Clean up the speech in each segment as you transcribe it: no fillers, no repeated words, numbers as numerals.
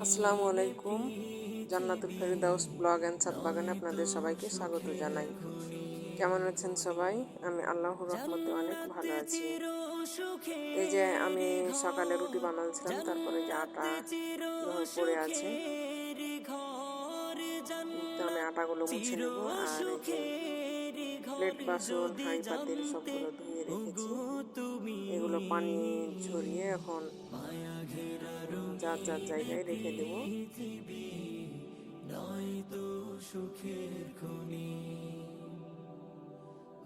আসসালামু আলাইকুম। জান্নাতুল ফেরদাউস blog and ছাদ বাগানে আপনাদের সবাইকে স্বাগত জানাই। কেমন আছেন সবাই? আমি আল্লাহর রহমতে অনেক ভালো আছি। এই যে আমি সকালে রুটি বানাচ্ছিলাম, তারপরে যে আটা এভাবে পড়ে আছে, তো আমি আটাগুলো মুছে নেব। আর এই যে প্লেট বাসন হাঁড়ি পাতিল সবগুলো ধুয়ে রেখেছি, এগুলো পানি ঝরিয়ে এখন যার যার জায়গায় রেখে দেব। নয়তো সুখের খনি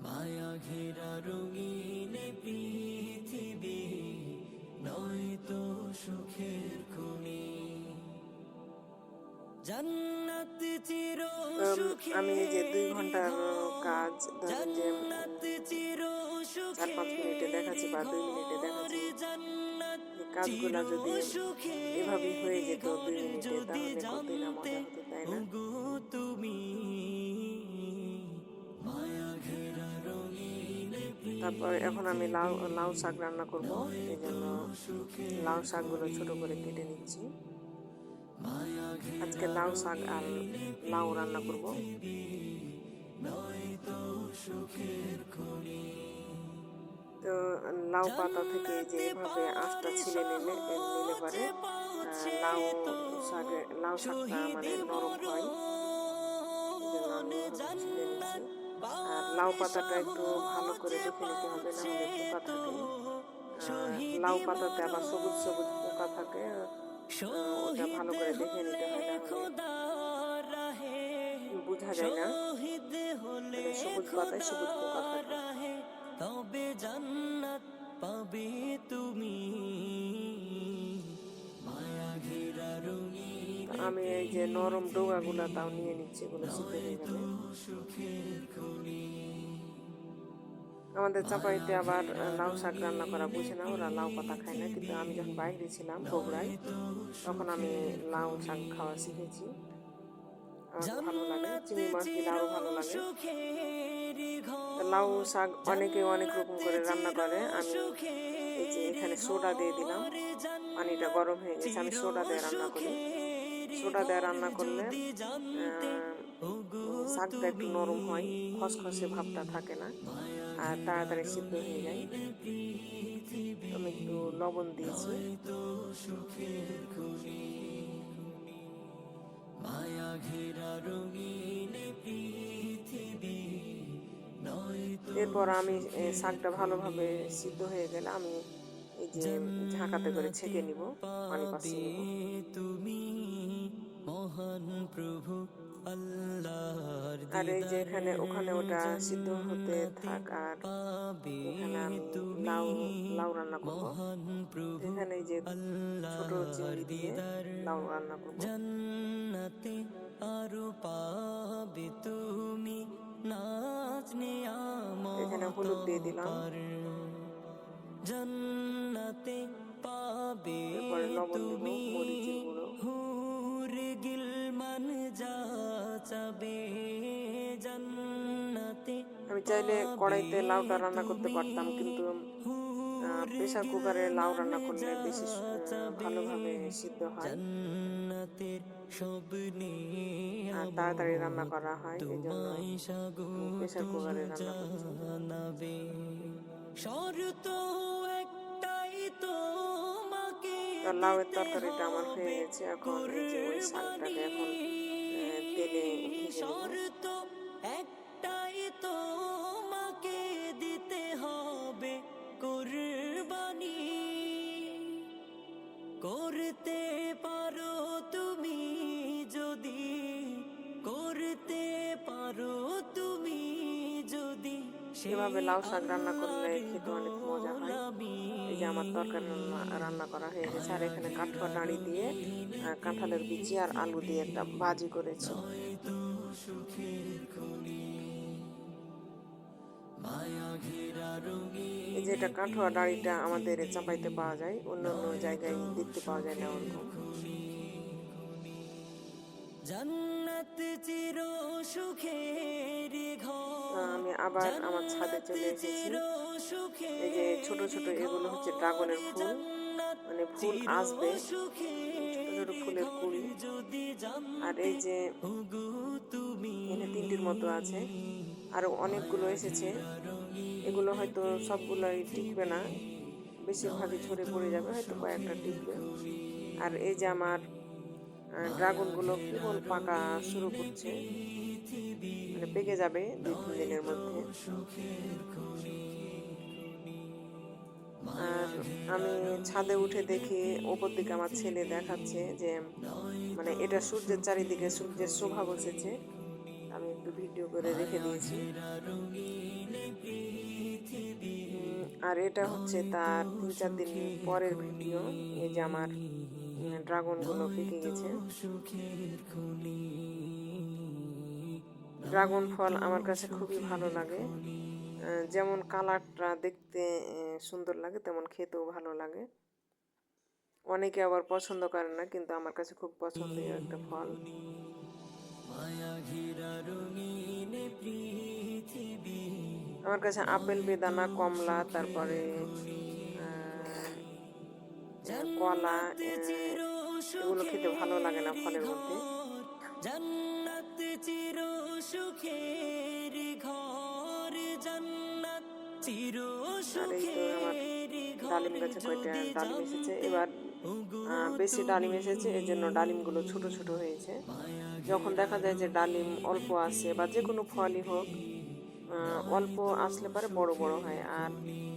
মায়া ঘেরা রঙিন পৃথিবী, নয়তো সুখের খনি জান্নাত চির আমি এই যে 2 সুখের ঘন্টার ঘর, কাজ, ধরেন যে জান্নাত চির 4-5 মিনিটে সুখের দেখাচ্ছি বা 2 মিনিটে ঘর, দেখাচ্ছি, জান্নাত এই চির কাজগুলা যদি এভাবেই সুখের হয়ে যেত 2 ঘর। মিনিটে, যদি তাহলে কতই না জানতে মজা হতো, তাই না? ওগো তুমি মায়া ঘেরা রঙিন তারপর এখন আমি লাউ লাউ শাক রান্না করব। এই জন্য লাউ শাকগুলো ছোট করে কেটে নিচ্ছি। মায়া আজকে ঘেরা লাউ শাক আর রঙিন লাউ রান্না করব। পৃথিবী, নয়তো সুখের খনি তো লাউ পাতা থেকে যে জান্নাতে এভাবে আঁশটা পাওয়ার ছিলে নিলে পরে সহজে পৌঁছে লাউ তো শাকটা শহীদ মানে নরম হয়। এই জন্য মরণ, আমি এভাবে ছিলে নিচ্ছি। জান্নাত আর পাওয়ার লাউ পাতাটা একটু ভালো করে সহজে দেখে নিতে হবে, না পৌঁছে হলে পোকা তো থাকে। শহীদ লাউ পাতাতে আবার সবুজ সবুজ মরণ, পোকা থাকে। ওটা ভালো শহীদ করে দেখে নিতে হলে হয়, না হলে খোদার রাহে, বোঝা যায় না। শহীদ হলে মানে সবুজ পাতায় সবুজ পোকা খোদার থাকে। রাহে, তবে জান্নাত পাবে তুমি মায়া ঘেরা রঙিন আমি এই যে নরম ডোগাগুলা তাও নিয়ে নিচ্ছি, এগুলো সিদ্ধ হয়ে নয়তো যাবে। সুখের খনি আমাদের মায়া চাপাইতে আবার ঘেরা লাউ শাক রান্না করা রঙিন বুঝে না, ওরা লাউ পাতা খায় না। কিন্তু পৃথিবী, আমি যখন বাইরে ছিলাম বগুড়ায়, নয়তো তখন আমি সুখের লাউ শাক খনি খাওয়া শিখেছি। আমার ভালো লাগে, জান্নাত চিংড়ি মাছ দিলে চির আরো ভালো লাগে। সুখের তো লাউ ঘর, শাক অনেকে অনেক রকম জান্নাত করে রান্না চির করে। আমি এই যে সুখের এখানে সোডা দিয়ে দিলাম, ঘর, পানিটা জান্নাত গরম হয়ে গেছে, আমি চির সোডা দিয়ে রান্না করি। সুখের সোডা দিয়ে ঘর। রান্না করলে যদি জানতে ওগো শাকটা একটু তুমি নরম হয়, খসখসে ভাবটা থাকে না, মায়া আর ঘেরা তাড়াতাড়ি সিদ্ধ হয়ে যায়। রঙিন পৃথিবী, আমি একটু লবণ দিয়েছি। নয়তো সুখের খনি মায়া ঘেরা রঙিন পৃথিবী, নয়তো এরপর আমি শাকটা সুখের ভালোভাবে খনি সিদ্ধ হয়ে গেলে আমি এই যে ঝাঁকাতে করে জান্নাতে ছেঁকে নিব, পানি পাবে পাশিয়ে নিব। তুমি মহান প্রভু আল্লাহর আর এই যে দিদার, ওখানে ওটা সিদ্ধ হতে জান্নাতে থাক, আর পাবে এখানে আমি তুমি লাউ লাউ রান্না করব। মহান তো প্রভু এখানে এই যে ছোট আল্লাহর চিংড়ি দিয়ে দিদার, লাউ রান্না করব। জান্নাতে আরো পাবে তুমি নাজ এখানে নিয়ামত হলুদ দিয়ে দিলাম, পার, জান্নাতে পাবে এরপরে লবণ দিব, তুমি মরিচের গুঁড়ো। হুর গিলমান যা চাবে, জান্নাতে আমি চাইলে পাবে কড়াইতে লাউটা রান্না করতে তুমি পারতাম, কিন্তু হুর প্রেসার কুকারে লাউ গিলমান রান্না করলে যা বেশি চাবে, ভালোভাবে সিদ্ধ হয় জান্নাতের সব আর তাড়াতাড়ি রান্না নিয়ামত করা হয়। এই জন্য তোমায় আমি স্বাগত প্রেসার কুকারে রান্না করছি। জানাবে, শর্ত একটাই তোমাকে তো লাউয়ের দিতে তরকারিটা আমার হয়ে হবে গেছে, এখন এই যে ওই কুরবানি, শাকটাকে এখন তেলে ভেজে নিব। শর্ত একটাই তোমাকে দিতে হবে কুরবানি, করতে পারো তুমি যদি, করতে পারো তুমি যদি সেই এভাবে লাউ শাক রান্না করলে আল্লাহর খেতে অনেক মজা হয়। গোলামি, এই যে আমার তরকারি রান্না করা হয়ে গেছে, আর মায়া এখানে কাঠুয়া ঘেরা নাড়ি দিয়ে রঙিন কাঁঠালের বিচি আর আলু দিয়ে পৃথিবী, একটা ভাজি করেছি। নয়তো সুখের খনি মায়া ঘেরা এই যে রঙিন এটা কাঠুয়া নাড়িটা আমাদের পৃথিবী, চাপাইতে পাওয়া যায়, অন্য অন্য নয়তো জায়গায় দেখতে পাওয়া যায় না সুখের ওরকম। খনি জান্নাত চির সুখের ঘর, আমি আবার আমার ছাদে জান্নাত চলে এসেছি। চির এই যে ছোট সুখের ছোট এগুলো হচ্ছে ঘর, ড্রাগনের ফুল, জান্নাত মানে ফুল চির আসবে, ছোট সুখের ছোট ফুলের কুড়ি। আর এই যে এখানে 3টির মতো আছে, আরও অনেকগুলো এসেছে। এগুলো হয়তো সবগুলোই টিকবে না, বেশিরভাগই ঝরে পড়ে যাবে, হয়তো কয়েকটা টিকবে। আর এই যে আমার ড্রাগনগুলো কেবল পাকা শুরু করছে, মানে পেকে যাবে 2-3 দিনের মধ্যে। আর আমি ছাদে উঠে দেখি ওপর দিকে আমার ছেলে দেখাচ্ছে যে মানে এটা সূর্যের চারিদিকে সূর্যের শোভা বসেছে। আমি একটু ভিডিও করে রেখে দিয়েছি। আর এটা হচ্ছে তার 3-4 দিন পরের ভিডিও। এই যে আমার ড্রাগনগুলো পেকে গেছে। ড্রাগন ফল আমার কাছে খুবই ভালো লাগে, যেমন কালারটা দেখতে সুন্দর লাগে, তেমন খেতেও ভালো লাগে। অনেকে আবার পছন্দ করে না, কিন্তু আমার কাছে খুব পছন্দের একটা ফল। আমার কাছে আপেল, বেদানা, কমলা, তারপরে কলা, এগুলো খেতে ভালো লাগে না ফলের মধ্যে। জান্নাত চির সুখের ঘর, জান্নাত চির আর এই তো আমার সুখের ডালিম গাছে কয়টা ডালিম এসেছে এবার, বেশি ডালিম এসেছে, এই জন্য ডালিমগুলো ছোট ছোট হয়েছে। যখন দেখা যায় যে ডালিম অল্প আসে, বা যে কোনো ফলই হোক, অল্প আসলে পরে বড় বড় হয়, আর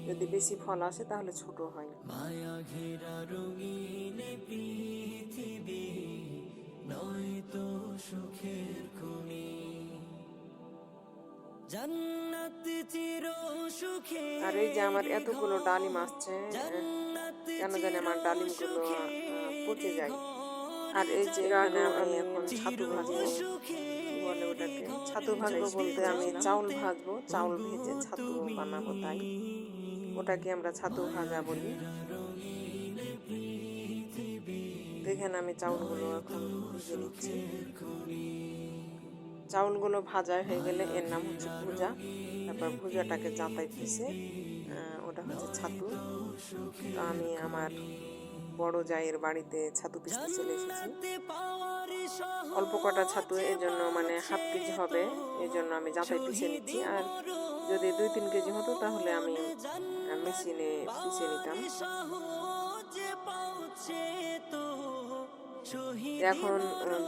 যদি বেশি ফল আসে তাহলে ছোট হয়। মায়া ঘেরা রঙিন পৃথিবী নয়তো সুখের খনি, জান্নাত চির সুখের। আর এই যে আমার এতগুলো ডালিম আসছে, কেন জানি আমার ডালিমগুলো পচে যায়। আর এই যে এখানে আমি এখন ছাতু ভাজবো, কি বলে ওটাকে, ছাতু ভাজবো বলতে আমি চাউল ভাজবো, চাউল ভেজে ছাতু বানাবো, তাই ওটাকে আমরা ছাতু ভাজা বলি। তো এখানে আমি চাউলগুলো এখন ভেজে নিচ্ছি। চাউলগুলো ভাজা হয়ে গেলে এর নাম হচ্ছে ভুজা। তারপর ভুজাটাকে জাঁতায় পিষে ওটা হচ্ছে ছাতু। তো আমি আমার বড় জায়ের বাড়িতে ছাতু পিষতে চলে এসেছি। অল্প কটা ছাতু, এই জন্য মানে হাফ কেজি হবে, এই জন্য আমি জাঁতায় পিষে নিচ্ছি। আর যদি 2-3 কেজি হতো তাহলে আমি মেশিনে পিষে নিতাম। এখন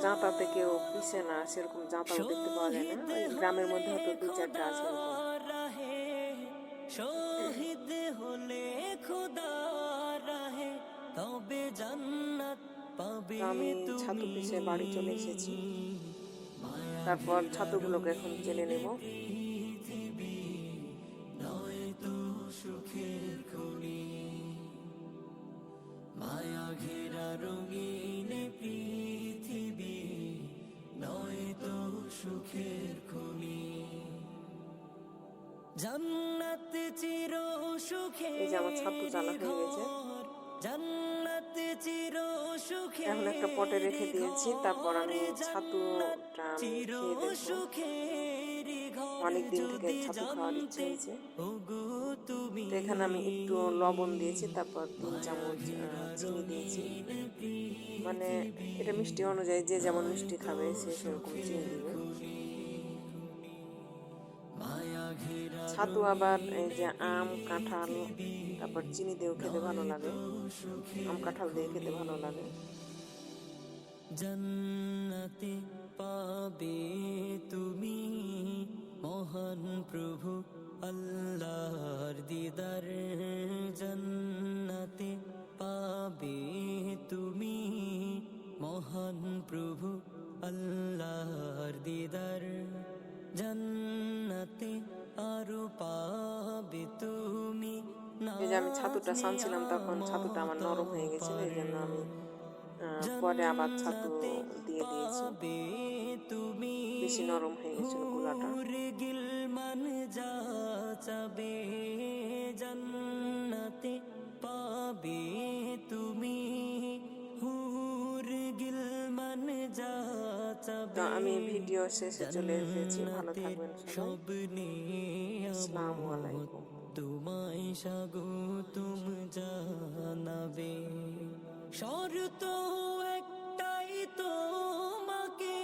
জাঁতাতে কেউ পিষে না, সেরকম জাঁতাও দেখতে পাওয়া যায় না, ওই গ্রামের মধ্যে হয়তো 2-4টা আছে এরকম। শহীদ হলে খোদা রাহে তবে জান্নাত পাবে তো আমি ছাতু তুমি। পিষে বাড়ি চলে এসেছি। তারপর ছাতুগুলোকে এখন চেলে নেব। সুখের খনি, মায়া ঘেরা রঙিন পৃথিবী নয়তো সুখের খনি, জান্নাত চির সুখের। এই যে আমার ছাতু চালা হয়ে গেছে, জান্নাত চির সুখের। এখন একটা পটে রেখে দিয়েছি। তারপর আমি ছাতুটা খেয়ে দেখবো, অনেক দিন থেকে ছাতু খাওয়ার ইচ্ছে হয়েছে। তো এখানে আমি একটু লবণ দিয়েছি, তারপর 3 চামচ চিনি দিয়েছি। মানে এটা মিষ্টি অনুযায়ী, যে যেমন মিষ্টি খাবে সে সেরকম চিনি দিবে। ছাতু আবার এই যে আম, কাঁঠাল, তারপর চিনি দিয়েও খেতে ভালো লাগে, আম কাঁঠাল দিয়ে খেতে ভালো লাগে। জান্নাতে পাবে তুমি মহান প্রভু আল্লাহর দিদার, জান্নাতে পাবে তুমি মহান প্রভু আল্লাহর দিদার, জান্নাতে আরো পাবে তুমি। এই যে আমি ছাতুটা ছানছিলাম, তখন ছাতুটা আমার নরম হয়ে গেছিল, এই জন্য আমি পরে আবার ছাতু দিয়ে দিয়েছি, বেশি নরম হয়ে গেছিল গুলাটা। গিলমান যাচাবে জান্নাতে পাবে তুমি, হুর গিলমান যাচাবে। তো আমি ভিডিও শেষে চলে এসেছি, ভালো থাকবেন সবাই, আসসালামু আলাইকুম। তোমায় স্বাগতম জানাবে শরত